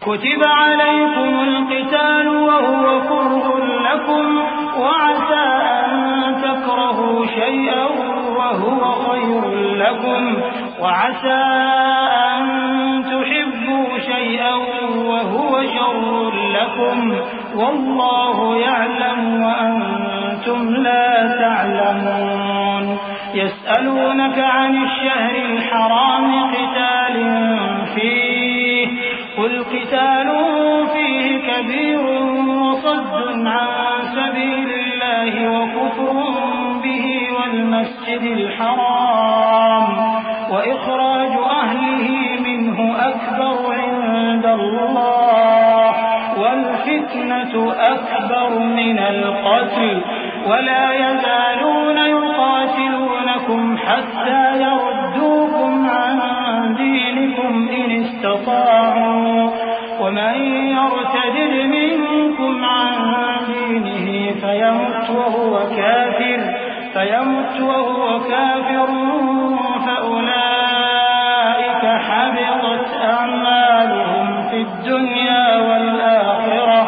كتب عليكم القتال وهو كره لكم وعسى أن تكرهوا شيئا وهو خير لكم وعسى أن تحبوا شيئا وهو شر لكم والله يعلم وأنتم لا تعلمون يسألونك عن الشهر الحرام قتال فيه قل قتال فيه كبير وصد عن سبيل الله وكفر به والمسجد الحرام وإخراج أهله منه أكبر عند الله والفتنة أكبر من القتل ولا يزالون يقاتلونكم حتى يردوكم عن دينكم إن استطاعوا ومن يرتد منكم عن دينه فيمت وهو كافر فأولئك حبطت أعمالهم في الدنيا والآخرة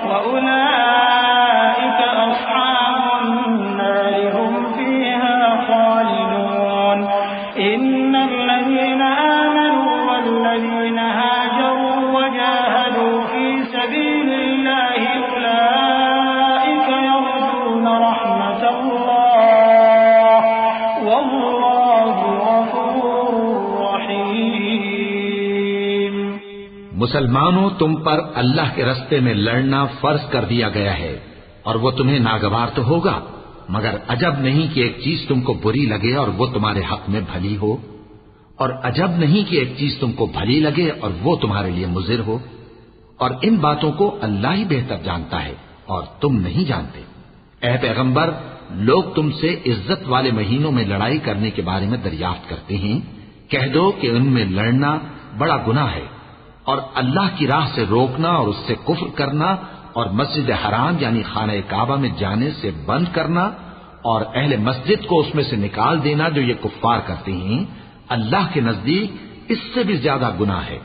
وأولئك أصحاب النار هم فيها خالدون إن الذين آمنوا والذين هاجروا وجاهدوا في سبيل الله أولئك يرجون رحمة الله والله غفور رحيم. مسلمانوں، تم پر اللہ کے رستے میں لڑنا فرض کر دیا گیا ہے اور وہ تمہیں ناگوار تو ہوگا، مگر عجب نہیں کہ ایک چیز تم کو بری لگے اور وہ تمہارے حق میں بھلی ہو، اور عجب نہیں کہ ایک چیز تم کو بھلی لگے اور وہ تمہارے لیے مضر ہو، اور ان باتوں کو اللہ ہی بہتر جانتا ہے اور تم نہیں جانتے. اے پیغمبر، لوگ تم سے عزت والے مہینوں میں لڑائی کرنے کے بارے میں دریافت کرتے ہیں، کہہ دو کہ ان میں لڑنا بڑا گناہ ہے، اور اللہ کی راہ سے روکنا اور اس سے کفر کرنا اور مسجد حرام یعنی خانہ کعبہ میں جانے سے بند کرنا اور اہل مسجد کو اس میں سے نکال دینا جو یہ کفار کرتے ہیں، اللہ کے نزدیک اس سے بھی زیادہ گناہ ہے،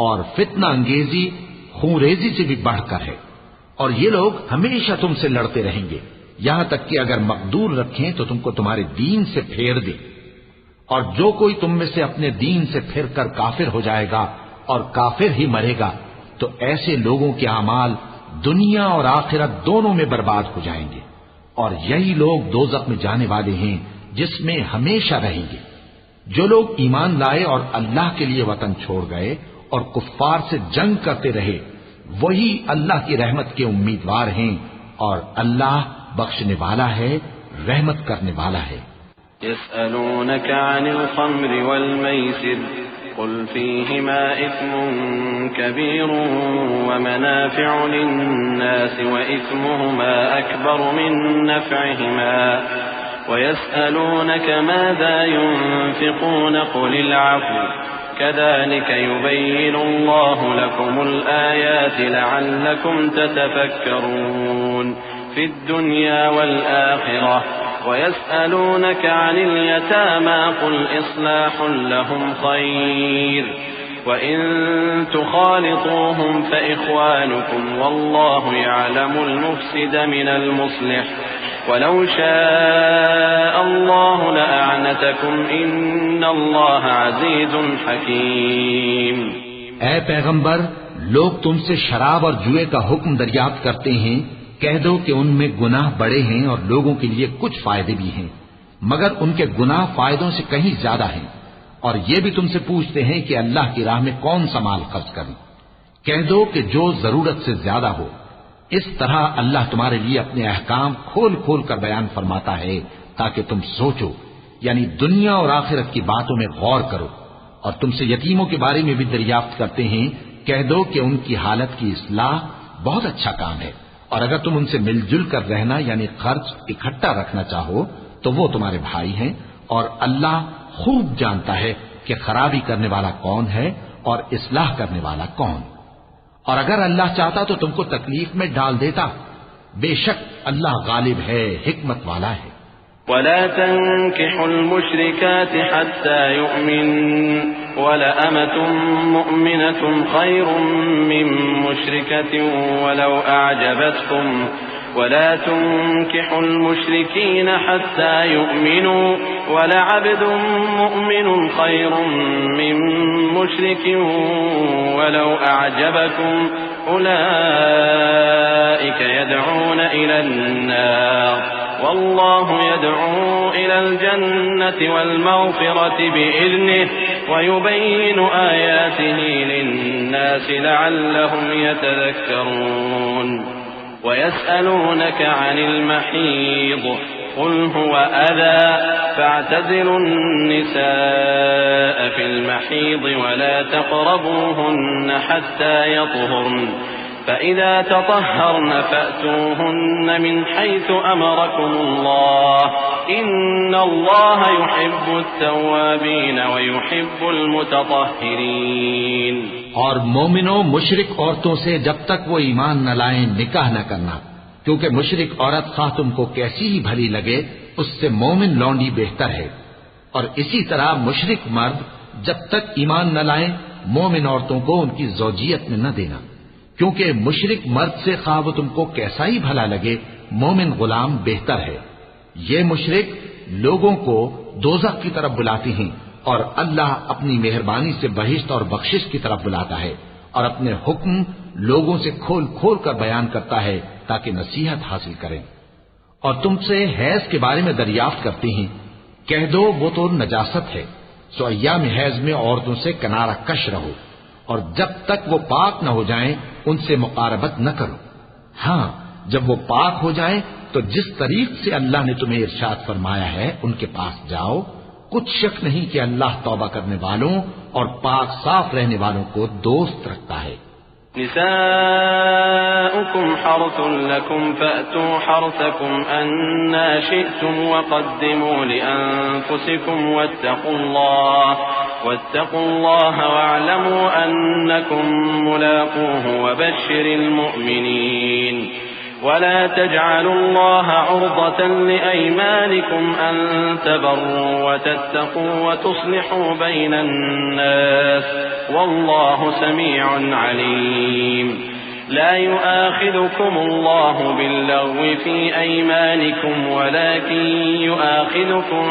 اور فتنہ انگیزی خون ریزی سے بھی بڑھ کر ہے. اور یہ لوگ ہمیشہ تم سے لڑتے رہیں گے یہاں تک کہ اگر مقدور رکھیں تو تم کو تمہارے دین سے پھیر دے، اور جو کوئی تم میں سے اپنے دین سے پھر کر کافر ہو جائے گا اور کافر ہی مرے گا تو ایسے لوگوں کے اعمال دنیا اور آخرت دونوں میں برباد ہو جائیں گے، اور یہی لوگ دوزخ میں جانے والے ہیں جس میں ہمیشہ رہیں گے. جو لوگ ایمان لائے اور اللہ کے لیے وطن چھوڑ گئے اور کفار سے جنگ کرتے رہے وہی اللہ کی رحمت کے امیدوار ہیں، اور اللہ بخشنے والا ہے، رحمت کرنے والا ہے. يسألونك عن الخمر والميسر قل فيهما إثم كبير ومنافع للناس وإثمهما أكبر من نفعهما ويسألونك ماذا ينفقون قل العفو كذلك يبين الله لكم الآيات لعلكم تتفكرون في الدنيا والآخرة ويسألونك عن اليتامى قل إصلاح لهم خير وإن تخالطوهم فإخوانكم والله يعلم المفسد من المصلح ولو شاء الله لأعنتكم إن الله عزيز حكيم. اے پیغمبر، لوگ تم سے شراب اور جوئے کا حکم دریافت کرتے ہیں، کہہ دو کہ ان میں گناہ بڑے ہیں اور لوگوں کے لیے کچھ فائدے بھی ہیں، مگر ان کے گناہ فائدوں سے کہیں زیادہ ہیں. اور یہ بھی تم سے پوچھتے ہیں کہ اللہ کی راہ میں کون سا مال خرچ کریں، کہہ دو کہ جو ضرورت سے زیادہ ہو. اس طرح اللہ تمہارے لیے اپنے احکام کھول کھول کر بیان فرماتا ہے تاکہ تم سوچو، یعنی دنیا اور آخرت کی باتوں میں غور کرو. اور تم سے یتیموں کے بارے میں بھی دریافت کرتے ہیں، کہہ دو کہ ان کی حالت کی اصلاح بہت اچھا کام ہے، اور اگر تم ان سے مل جل کر رہنا یعنی خرچ اکٹھا رکھنا چاہو تو وہ تمہارے بھائی ہیں، اور اللہ خوب جانتا ہے کہ خرابی کرنے والا کون ہے اور اصلاح کرنے والا کون. اور اگر اللہ چاہتا تو تم کو تکلیف میں ڈال دیتا، بے شک اللہ غالب ہے، حکمت والا ہے. ولا تنكحوا المشركات حتى يؤمن ولأمة مؤمنة خير من مشركة ولو أعجبتكم ولا تنكحوا المشركين حتى يؤمنوا ولعبد مؤمن خير من مشرك ولو أعجبكم أولئك يدعون إلى النار والله يدعو إلى الجنة والمغفرة بإذنه ويبين آياته للناس لعلهم يتذكرون ويسألونك عن المحيض قل هو أذى فاعتزلوا النساء في المحيض ولا تقربوهن حتى يطهرن فإذا تطهرن فأتوهن من حيث أمركم الله إن الله يحب التوابين ويحب المتطهرين. اور مومنوں مشرک عورتوں سے جب تک وہ ایمان نہ لائیں نکاح نہ کرنا، کیونکہ مشرک عورت خواہ تم کو کیسی ہی بھلی لگے اس سے مومن لونڈی بہتر ہے. اور اسی طرح مشرک مرد جب تک ایمان نہ لائیں مومن عورتوں کو ان کی زوجیت میں نہ دینا، کیونکہ مشرک مرد سے خواہ وہ تم کو کیسا ہی بھلا لگے مومن غلام بہتر ہے. یہ مشرک لوگوں کو دوزخ کی طرف بلاتے ہیں اور اللہ اپنی مہربانی سے بہشت اور بخشش کی طرف بلاتا ہے اور اپنے حکم لوگوں سے کھول کھول کر بیان کرتا ہے تاکہ نصیحت حاصل کریں. اور تم سے حیض کے بارے میں دریافت کرتے ہیں، کہہ دو وہ تو نجاست ہے، سو ایام حیض میں عورتوں سے کنارہ کش رہو اور جب تک وہ پاک نہ ہو جائیں ان سے مقاربت نہ کرو. ہاں جب وہ پاک ہو جائیں تو جس طریق سے اللہ نے تمہیں ارشاد فرمایا ہے ان کے پاس جاؤ. کچھ شک نہیں کہ اللہ توبہ کرنے والوں اور پاک صاف رہنے والوں کو دوست رکھتا ہے. نساؤكم حرث لكم فأتوا حرثكم أنا شئتم وقدموا لأنفسكم واتقوا الله واعلموا أنكم ملاقوه وبشر المؤمنين. ولا تجعلوا الله عرضة لأيمانكم أن تبروا وتتقوا وتصلحوا بين الناس والله سميع عليم. لا يؤاخذكم الله باللغو في أيمانكم ولكن يؤاخذكم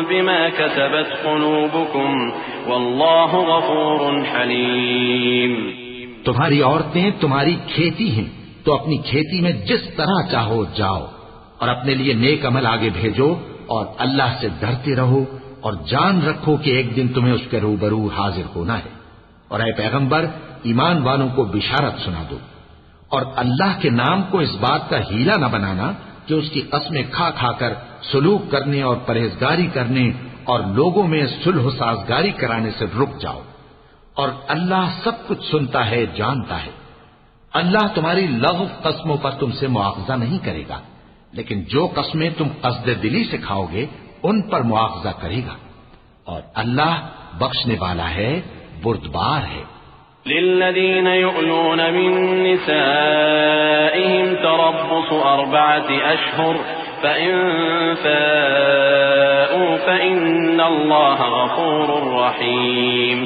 بما كسبت قلوبكم والله غفور حليم. تمہاری عورتیں تمہاری کھیتی ہیں تو اپنی کھیتی میں جس طرح چاہو جاؤ اور اپنے لیے نیک عمل آگے بھیجو اور اللہ سے ڈرتے رہو اور جان رکھو کہ ایک دن تمہیں اس کے روبرو حاضر ہونا ہے. اور اے پیغمبر ایمان والوں کو بشارت سنا دو اور اللہ کے نام کو اس بات کا ہیلا نہ بنانا کہ اس کی قسمیں کھا کھا کر سلوک کرنے اور پرہیزگاری کرنے اور لوگوں میں صلح و سازگاری کرانے سے رک جاؤ. اور اللہ سب کچھ سنتا ہے جانتا ہے. اللہ تمہاری لغو قسموں پر تم سے مواخذہ نہیں کرے گا، لیکن جو قسمیں تم قصد دلی سے کھاؤ گے ان پر مواخذہ کرے گا. اور اللہ بخشنے والا ہے، بردبار ہے. للذين يؤلون من نسائهم تربص 4 أشهر فإن فاءوا فإن الله غفور رحيم.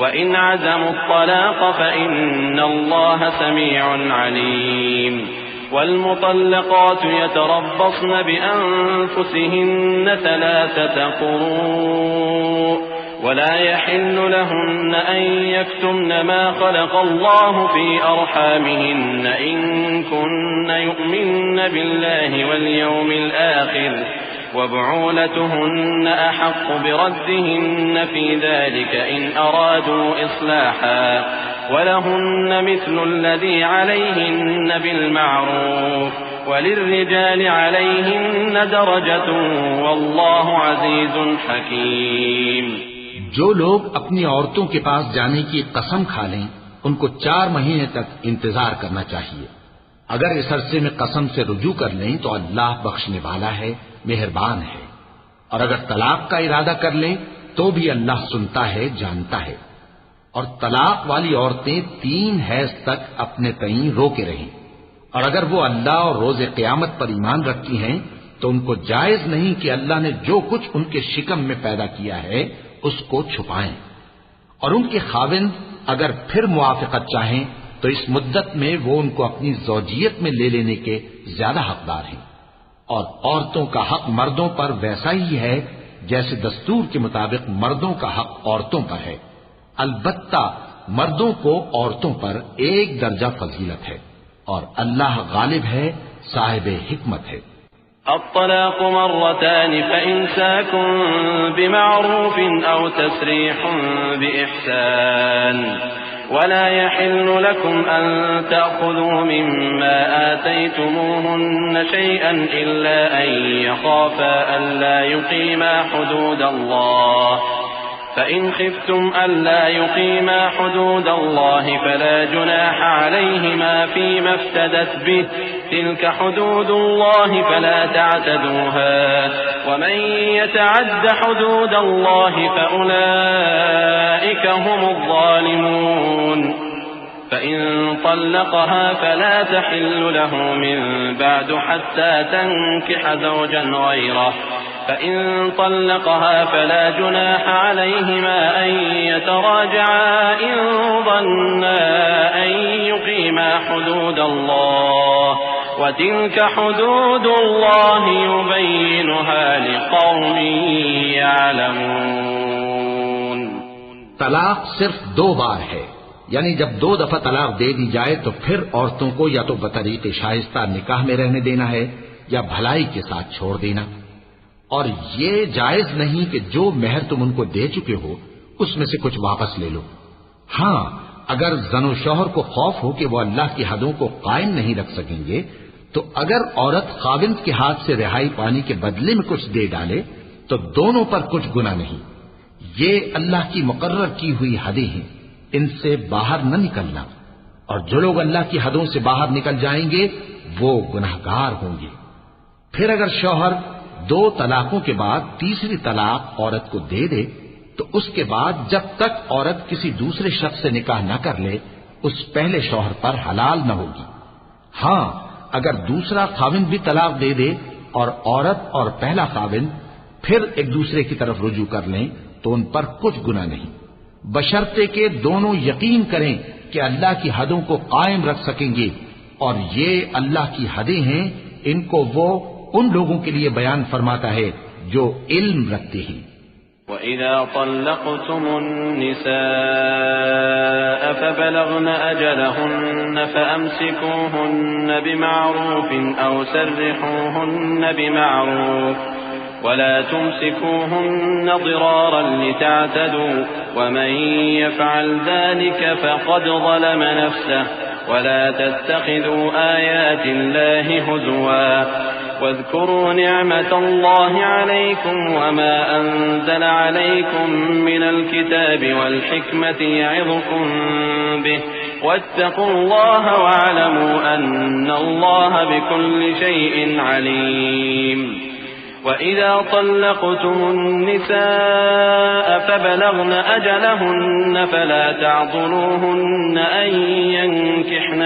وإن عزموا الطلاق فإن الله سميع عليم. والمطلقات يتربصن بأنفسهن 3 قروء ولا يحل لهن أن يكتمن ما خلق الله في أرحامهن إن كن يؤمن بالله واليوم الآخر وبعولتهن أحق بردهن في ذلك إن أرادوا إصلاحا ولهن مثل الذي عليهن بالمعروف وللرجال عليهن درجة والله عزيز حكيم. جو لوگ اپنی عورتوں کے پاس جانے کی قسم کھا لیں ان کو 4 مہینے تک انتظار کرنا چاہیے. اگر اس عرصے میں قسم سے رجوع کر لیں تو اللہ بخشنے والا ہے، مہربان ہے. اور اگر طلاق کا ارادہ کر لیں تو بھی اللہ سنتا ہے، جانتا ہے. اور طلاق والی عورتیں 3 حیض تک اپنے تئیں روکے رہیں، اور اگر وہ اللہ اور روز قیامت پر ایمان رکھتی ہیں تو ان کو جائز نہیں کہ اللہ نے جو کچھ ان کے شکم میں پیدا کیا ہے اس کو چھپائیں، اور ان کے خاوند اگر پھر موافقت چاہیں تو اس مدت میں وہ ان کو اپنی زوجیت میں لے لینے کے زیادہ حقدار ہیں، اور عورتوں کا حق مردوں پر ویسا ہی ہے جیسے دستور کے مطابق مردوں کا حق عورتوں پر ہے، البتہ مردوں کو عورتوں پر ایک درجہ فضیلت ہے، اور اللہ غالب ہے، صاحب حکمت ہے۔ الطلاق مرتان فإمساك بمعروف أو تسريح بإحسان ولا يحل لكم أن تأخذوا مما آتيتموهن شيئا إلا أن يخافا ألا يقيما حدود الله فإن خفتم ألا يقيما حدود الله فلا جناح عليهما فيما افتدت به تلك حدود الله فلا تعتدوها ومن يتعد حدود الله فأولئك هم الظالمون فإن طلقها فلا تحل له من بعد حتى تنكح زوجا غيره فإن طلقها فلا جناح عليهما أن يتراجعا إن ظنا أن يقيما حدود الله وتلك حدود الله يبينها لقوم يعلمون۔ طلاق صرف 2 بار ہے، یعنی جب 2 دفعہ طلاق دے دی جائے تو پھر عورتوں کو یا تو بطریق شائستہ نکاح میں رہنے دینا ہے یا بھلائی کے ساتھ چھوڑ دینا، اور یہ جائز نہیں کہ جو مہر تم ان کو دے چکے ہو اس میں سے کچھ واپس لے لو۔ ہاں، اگر زن و شوہر کو خوف ہو کہ وہ اللہ کی حدوں کو قائم نہیں رکھ سکیں گے تو اگر عورت خاوند کے ہاتھ سے رہائی پانے کے بدلے میں کچھ دے ڈالے تو دونوں پر کچھ گناہ نہیں۔ یہ اللہ کی مقرر کی ہوئی حدیں ہیں، ان سے باہر نہ نکلنا، اور جو لوگ اللہ کی حدوں سے باہر نکل جائیں گے وہ گناہگار ہوں گے۔ پھر اگر شوہر 2 طلاقوں کے بعد تیسری طلاق عورت کو دے دے تو اس کے بعد جب تک عورت کسی دوسرے شخص سے نکاح نہ کر لے اس پہلے شوہر پر حلال نہ ہوگی۔ ہاں، اگر دوسرا خاوند بھی طلاق دے دے اور عورت اور پہلا خاوند پھر ایک دوسرے کی طرف رجوع کر لیں تو ان پر کچھ گناہ نہیں، بشرطے کہ دونوں یقین کریں کہ اللہ کی حدوں کو قائم رکھ سکیں گے، اور یہ اللہ کی حدیں ہیں، ان کو وہ ان لوگوں کے لیے بیان فرماتا ہے جو علم رکھتے ہیں۔ وَإِذَا طَلَّقْتُمُ النِّسَاءَ فَبَلَغْنَ أَجَلَهُنَّ فَأَمْسِكُوهُنَّ بِمَعْرُوفٍ أَوْ سَرِّحُوهُنَّ بِمَعْرُوفٍ وَلَا تُمْسِكُوهُنَّ ضِرَارًا لِتَعْتَدُوا وَمَن يَفْعَلْ ذَلِكَ فَقَدْ ظَلَمَ نَفْسَهُ وَلَا تَتَّخِذُوا آيَاتِ اللَّهِ هُزُوًا واذكروا نعمة الله عليكم وما أنزل عليكم من الكتاب والحكمة يعظكم به واتقوا الله واعلموا أن الله بكل شيء عليم۔ وإذا طلقتم النساء فبلغن أجلهن فلا تعضلوهن أن ينكحن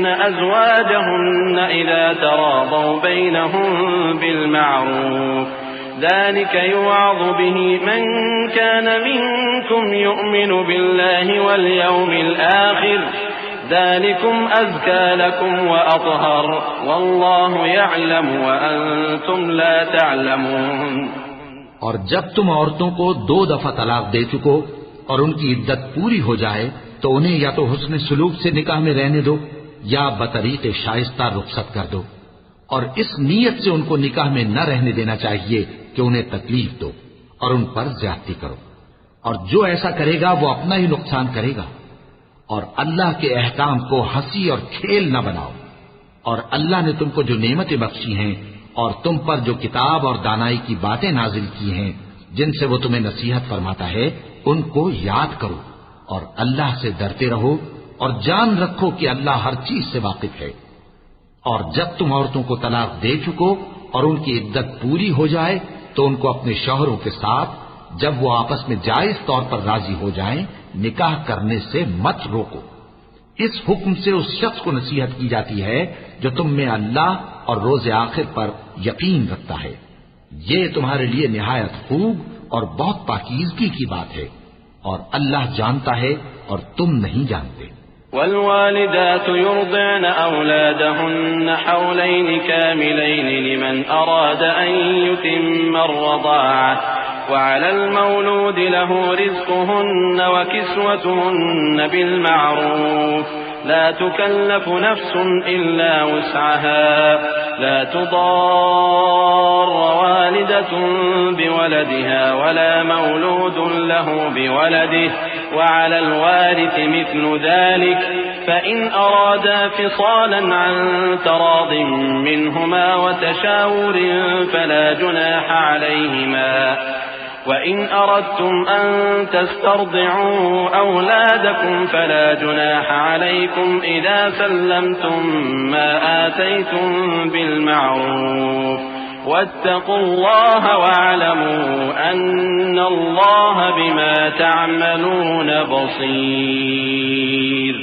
أزواجهن إذا تراضوا بينهم بالمعروف ذلك يوعظ به من كان منكم يؤمن بالله واليوم الآخر ذلكم أزكى لكم وأطهر والله يعلم وأنتم لا تعلمون۔ اور جب تم عورتوں کو 2 دفعہ طلاق دے چکو اور ان کی عدت پوری ہو جائے تو انہیں یا تو حسن سلوک سے نکاح میں رہنے دو یا بطریق شائستہ رخصت کر دو، اور اس نیت سے ان کو نکاح میں نہ رہنے دینا چاہیے کہ انہیں تکلیف دو اور ان پر زیادتی کرو، اور جو ایسا کرے گا وہ اپنا ہی نقصان کرے گا۔ اور اللہ کے احکام کو ہنسی اور کھیل نہ بناؤ، اور اللہ نے تم کو جو نعمتیں بخشی ہیں اور تم پر جو کتاب اور دانائی کی باتیں نازل کی ہیں جن سے وہ تمہیں نصیحت فرماتا ہے ان کو یاد کرو، اور اللہ سے ڈرتے رہو، اور جان رکھو کہ اللہ ہر چیز سے واقف ہے۔ اور جب تم عورتوں کو طلاق دے چکو اور ان کی عدت پوری ہو جائے تو ان کو اپنے شوہروں کے ساتھ جب وہ آپس میں جائز طور پر راضی ہو جائیں نکاح کرنے سے مت روکو، اس حکم سے اس شخص کو نصیحت کی جاتی ہے جو تم میں اللہ اور روز آخر پر یقین رکھتا ہے. یہ تمہارے لیے نہایت خوب اور بہت پاکیزگی کی بات ہے، اور اللہ جانتا ہے اور تم نہیں جانتے. والوالدات يرضعن أولادهن حولين كاملين لمن أراد أن يتم الرضاعة وعلى المولود له رزقهن وكسوتهن بالمعروف لا تكلف نفس إلا وسعها لا تضار والدة بولدها ولا مولود له بولده وعلى الوارث مثل ذلك فإن أرادا فصالا عن تراض منهما وتشاور فلا جناح عليهما وإن أردتم أن تسترضعوا أولادكم فلا جناح عليكم إذا سلمتم ما آتيتم بالمعروف واتقوا الله واعلموا أن الله بما تعملون بصير.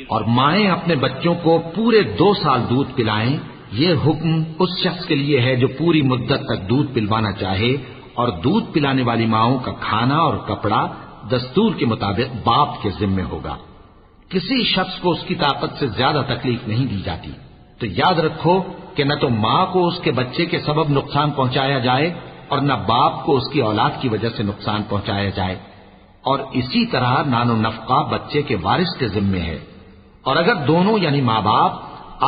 اور مائیں اپنے بچوں کو پورے 2 سال دودھ پلائیں. یہ حکم اس شخص کے لیے ہے جو پوری مدت تک دودھ پلوانا چاہے، اور دودھ پلانے والی ماؤں کا کھانا اور کپڑا دستور کے مطابق باپ کے ذمے ہوگا. کسی شخص کو اس کی طاقت سے زیادہ تکلیف نہیں دی جاتی. تو یاد رکھو کہ نہ تو ماں کو اس کے بچے کے سبب نقصان پہنچایا جائے اور نہ باپ کو اس کی اولاد کی وجہ سے نقصان پہنچایا جائے. اور اسی طرح نان و نفقہ بچے کے وارث کے ذمے ہے. اور اگر دونوں یعنی ماں باپ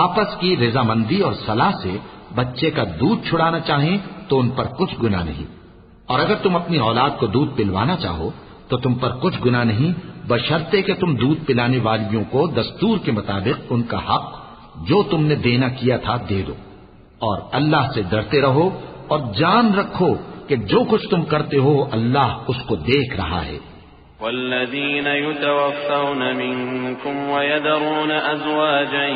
آپس کی رضامندی اور صلاح سے بچے کا دودھ چھڑانا چاہیں تو ان پر کچھ گناہ نہیں. اور اگر تم اپنی اولاد کو دودھ پلوانا چاہو تو تم پر کچھ گناہ نہیں، بشرطے کہ تم دودھ پلانے والیوں کو دستور کے مطابق ان کا حق جو تم نے دینا کیا تھا دے دو. اور اللہ سے ڈرتے رہو اور جان رکھو کہ جو کچھ تم کرتے ہو اللہ اس کو دیکھ رہا ہے. والذين يتوفون منكم ويذرون أزواجا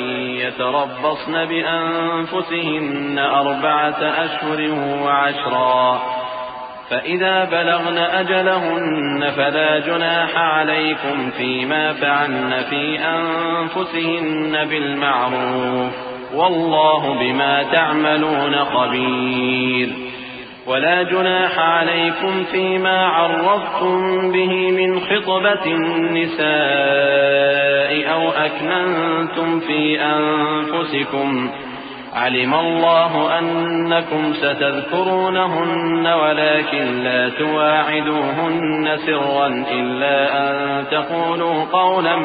يتربصن بأنفسهن 4 أشهر و10 فإذا بلغن أجلهن فلا جناح عليكم فيما فعلن في أنفسهن بالمعروف والله بما تعملون خبير. ولا جناح عليكم فيما عرضتم به من خطبة النساء أو أكننتم في أنفسكم علم الله أنكم ستذكرونهن ولكن لا تواعدوهن سرا إلا أن تقولوا قولا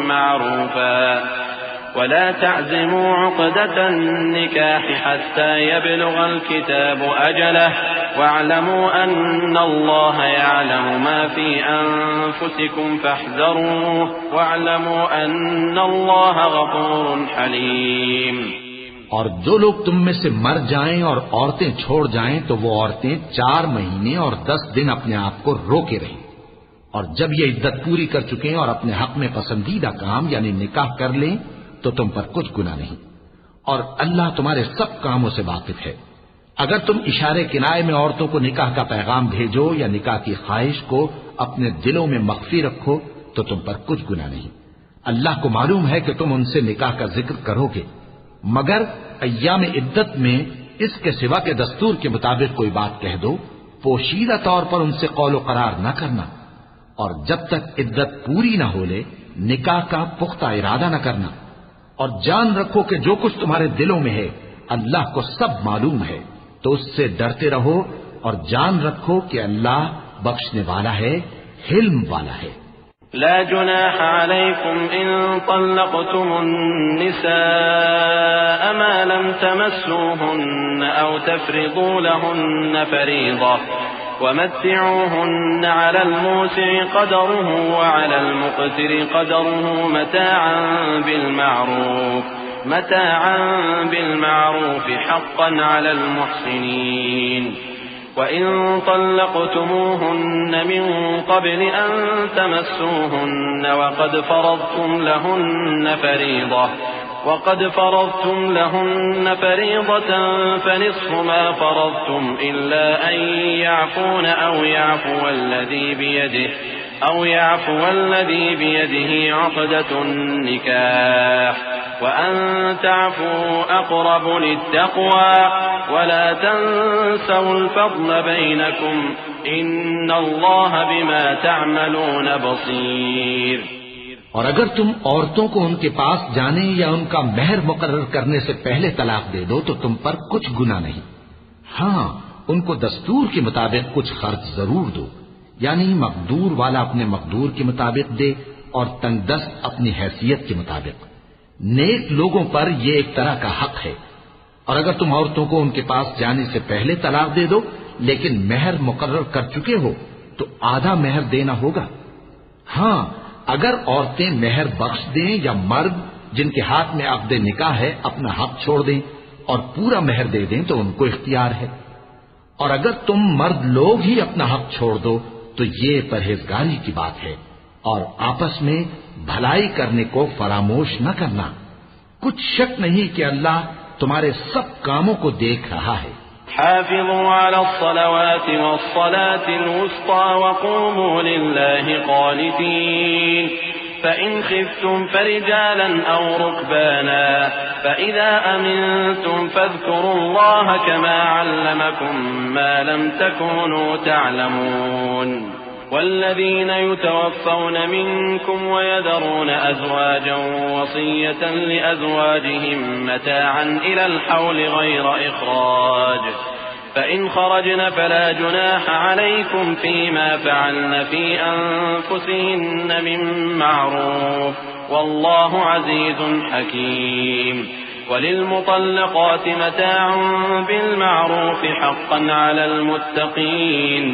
معروفا ولا تعزموا عقدة النكاح حتى يبلغ الكتاب أجله واعلموا أن الله يعلم ما في أنفسكم فاحذروه واعلموا أن الله غفور حليم. اور جو لوگ تم میں سے مر جائیں اور عورتیں چھوڑ جائیں تو وہ عورتیں 4 مہینے اور 10 دن اپنے آپ کو روکے رہیں. اور جب یہ عدت پوری کر چکیں اور اپنے حق میں پسندیدہ کام یعنی نکاح کر لیں تو تم پر کچھ گناہ نہیں. اور اللہ تمہارے سب کاموں سے واقف ہے. اگر تم اشارے کنائے میں عورتوں کو نکاح کا پیغام بھیجو یا نکاح کی خواہش کو اپنے دلوں میں مخفی رکھو تو تم پر کچھ گناہ نہیں. اللہ کو معلوم ہے کہ تم ان سے نکاح کا ذکر کرو گے، مگر ایام عدت میں اس کے سوا کے دستور کے مطابق کوئی بات کہہ دو، پوشیدہ طور پر ان سے قول و قرار نہ کرنا. اور جب تک عدت پوری نہ ہو لے نکاح کا پختہ ارادہ نہ کرنا. اور جان رکھو کہ جو کچھ تمہارے دلوں میں ہے اللہ کو سب معلوم ہے، تو اس سے ڈرتے رہو اور جان رکھو کہ اللہ بخشنے والا ہے، حلم والا ہے. لا جناح عليكم إن طلقتم النساء ما لم تمسوهن أو تفرضوا لهن فريضة ومتعوهن على الموسع قدره وعلى المقتر قدره متاعا بالمعروف حقا على المحسنين. وإن طلقتموهن من قبل أن تمسوهن وقد فرضتم لهن فريضة فنصف ما فرضتم إلا أن يعفون أو يعفو الذي أو يعفو الذي بيده عقدة النكاح وأن تعفوا أقرب للتقوى ولا تنسوا الفضل بينكم إن الله بما تعملون بصير۔ اور اگر تم عورتوں کو ان کے پاس جانے یا ان کا مہر مقرر کرنے سے پہلے طلاق دے دو تو تم پر کچھ گناہ نہیں۔ ہاں، ان کو دستور کے مطابق کچھ خرچ ضرور دو، یعنی مقدور والا اپنے مقدور کے مطابق دے اور تنگ دست اپنی حیثیت کے مطابق۔ نیک لوگوں پر یہ ایک طرح کا حق ہے۔ اور اگر تم عورتوں کو ان کے پاس جانے سے پہلے طلاق دے دو لیکن مہر مقرر کر چکے ہو تو آدھا مہر دینا ہوگا۔ ہاں، اگر عورتیں مہر بخش دیں یا مرد جن کے ہاتھ میں عقد نکاح ہے اپنا حق چھوڑ دیں اور پورا مہر دے دیں تو ان کو اختیار ہے۔ اور اگر تم مرد لوگ ہی اپنا حق چھوڑ دو تو یہ پرہیزگاری کی بات ہے، اور آپس میں بھلائی کرنے کو فراموش نہ کرنا۔ کچھ شک نہیں کہ اللہ تمہارے سب کاموں کو دیکھ رہا ہے۔ حافظوا على الصلوات والصلاة الوسطى وقوموا لله قانتين فإن خفتم فرجالا أو ركبانا فإذا أمنتم فاذكروا الله كما علمكم ما لم تكونوا تعلمون والذين يتوفون منكم ويذرون أزواجا وصية لأزواجهم متاعا إلى الحول غير إخراج فإن خرجن فلا جناح عليكم فيما فعلن في أنفسهن من معروف والله عزيز حكيم وللمطلقات متاع بالمعروف حقا على المتقين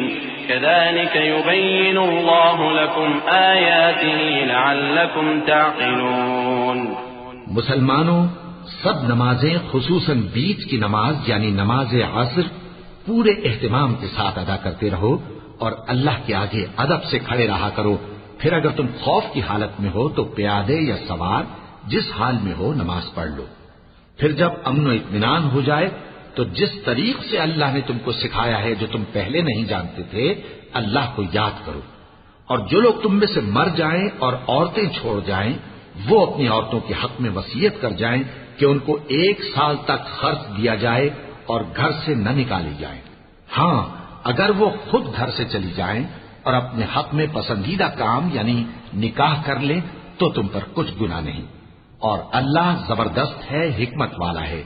كذلك يبين الله لكم آياته لعلكم تعقلون۔ مسلمانوں، سب نمازیں خصوصاً بیچ کی نماز یعنی نماز عصر پورے اہتمام کے ساتھ ادا کرتے رہو اور اللہ کے آگے ادب سے کھڑے رہا کرو۔ پھر اگر تم خوف کی حالت میں ہو تو پیادے یا سوار جس حال میں ہو نماز پڑھ لو۔ پھر جب امن و اطمینان ہو جائے تو جس طریق سے اللہ نے تم کو سکھایا ہے جو تم پہلے نہیں جانتے تھے اللہ کو یاد کرو۔ اور جو لوگ تم میں سے مر جائیں اور عورتیں چھوڑ جائیں وہ اپنی عورتوں کے حق میں وصیت کر جائیں کہ ان کو 1 سال تک خرچ دیا جائے اور گھر سے نہ نکالی جائیں۔ ہاں، اگر وہ خود گھر سے چلی جائیں اور اپنے حق میں پسندیدہ کام یعنی نکاح کر لیں تو تم پر کچھ گناہ نہیں، اور اللہ زبردست ہے، حکمت والا ہے۔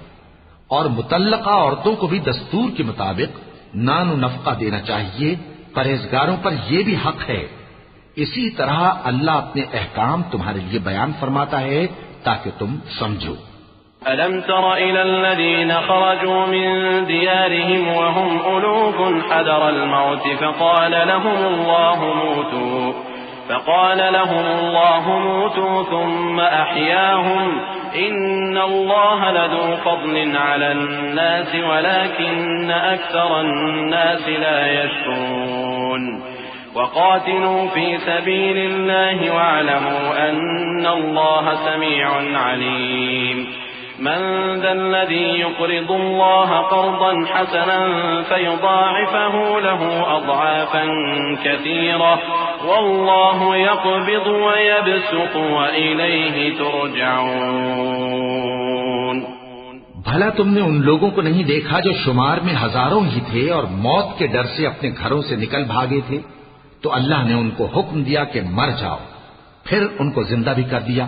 اور مطلقہ عورتوں کو بھی دستور کے مطابق نان و نفقہ دینا چاہیے، پرہیزگاروں پر یہ بھی حق ہے۔ اسی طرح اللہ اپنے احکام تمہارے لیے بیان فرماتا ہے تاکہ تم سمجھو۔ ألم تر إلى الذين خرجوا من ديارهم وهم ألوف حذر الموت فقال لهم الله موتوا ثم أحياهم إن الله لذو فضل على الناس ولكن أكثر الناس لا يشكرون وقاتلوا في سبيل الله واعلموا أن الله سميع عليم من ذا الذي يقرض الله قرضا حسنا فيضاعفه له أضعافا كثيرة والله يقبض ويبسط وإليه ترجعون۔ بھلا تم نے ان لوگوں کو نہیں دیکھا جو شمار میں ہزاروں ہی تھے اور موت کے ڈر سے اپنے گھروں سے نکل بھاگے تھے؟ تو اللہ نے ان کو حکم دیا کہ مر جاؤ، پھر ان کو زندہ بھی کر دیا۔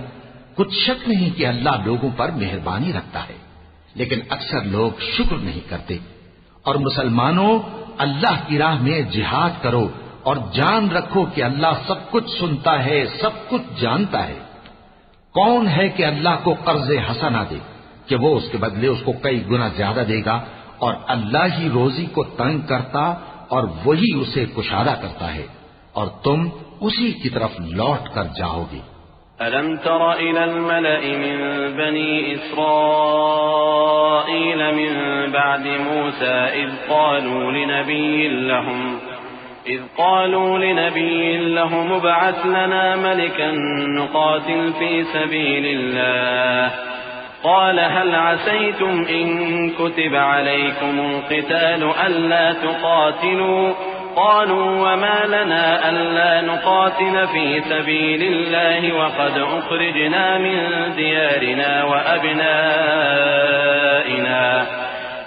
کچھ شک نہیں کہ اللہ لوگوں پر مہربانی رکھتا ہے، لیکن اکثر لوگ شکر نہیں کرتے۔ اور مسلمانوں، اللہ کی راہ میں جہاد کرو اور جان رکھو کہ اللہ سب کچھ سنتا ہے، سب کچھ جانتا ہے۔ کون ہے کہ اللہ کو قرض حسنہ دے کہ وہ اس کے بدلے اس کو کئی گنا زیادہ دے گا، اور اللہ ہی روزی کو تنگ کرتا اور وہی اسے کشادہ کرتا ہے، اور تم اسی کی طرف لوٹ کر جاؤ گے۔ ألم تر إلى الملأ من بني إسرائيل من بعد موسى إذ قالوا لنبي لهم ابعث لنا ملكا نقاتل في سبيل الله قال هل عسيتم إن كتب عليكم القتال ألا تقاتلوا قالوا وما لنا ألا نقاتل في سبيل الله وقد أخرجنا من ديارنا وأبنائنا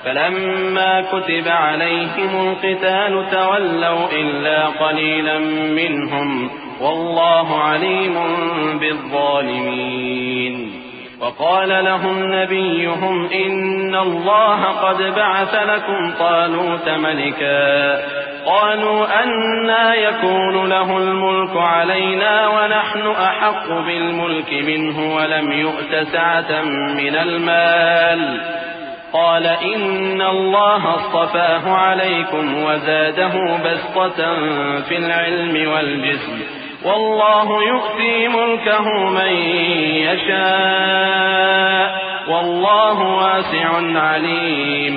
فلما كتب عليهم القتال تولوا إلا قليلا منهم والله عليم بالظالمين وقال لهم نبيهم إن الله قد بعث لكم طالوت ملكا قالوا أنى يكون له الملك علينا ونحن أحق بالملك منه ولم يؤت سعة من المال قال إن الله اصطفاه عليكم وزاده بسطة في العلم والجسم والله يؤتي ملكه من يشاء والله واسع عليم.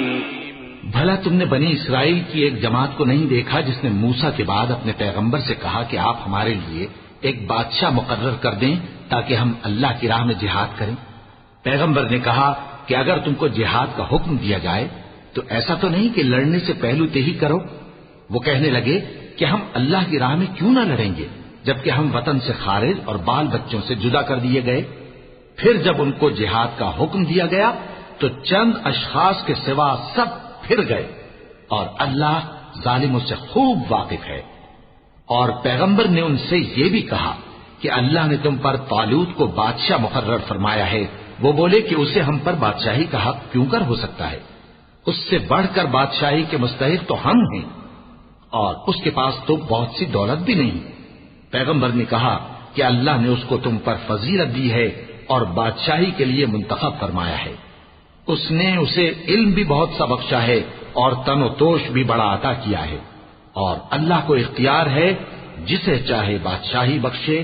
بھلا تم نے بنی اسرائیل کی ایک جماعت کو نہیں دیکھا جس نے موسیٰ کے بعد اپنے پیغمبر سے کہا کہ آپ ہمارے لیے ایک بادشاہ مقرر کر دیں تاکہ ہم اللہ کی راہ میں جہاد کریں؟ پیغمبر نے کہا کہ اگر تم کو جہاد کا حکم دیا جائے تو ایسا تو نہیں کہ لڑنے سے پہلو تہی کرو. وہ کہنے لگے کہ ہم اللہ کی راہ میں کیوں نہ لڑیں گے جبکہ ہم وطن سے خارج اور بال بچوں سے جدا کر دیے گئے. پھر جب ان کو جہاد کا حکم دیا گیا تو چند اشخاص کے سوا سب پھر گئے اور اللہ ظالموں سے خوب واقف ہے. اور پیغمبر نے ان سے یہ بھی کہا کہ اللہ نے تم پر طالوت کو بادشاہ مقرر فرمایا ہے. وہ بولے کہ اسے ہم پر بادشاہی کا حق کیوں کر ہو سکتا ہے؟ اس سے بڑھ کر بادشاہی کے مستحق تو ہم ہیں اور اس کے پاس تو بہت سی دولت بھی نہیں. پیغمبر نے کہا کہ اللہ نے اس کو تم پر فضیلت دی ہے اور بادشاہی کے لیے منتخب فرمایا ہے. اس نے اسے علم بھی بہت سا بخشا ہے اور تن و توش بھی بڑا عطا کیا ہے. اور اللہ کو اختیار ہے جسے چاہے بادشاہی بخشے.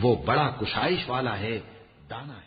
وہ بڑا کشائش والا ہے، دانا ہے.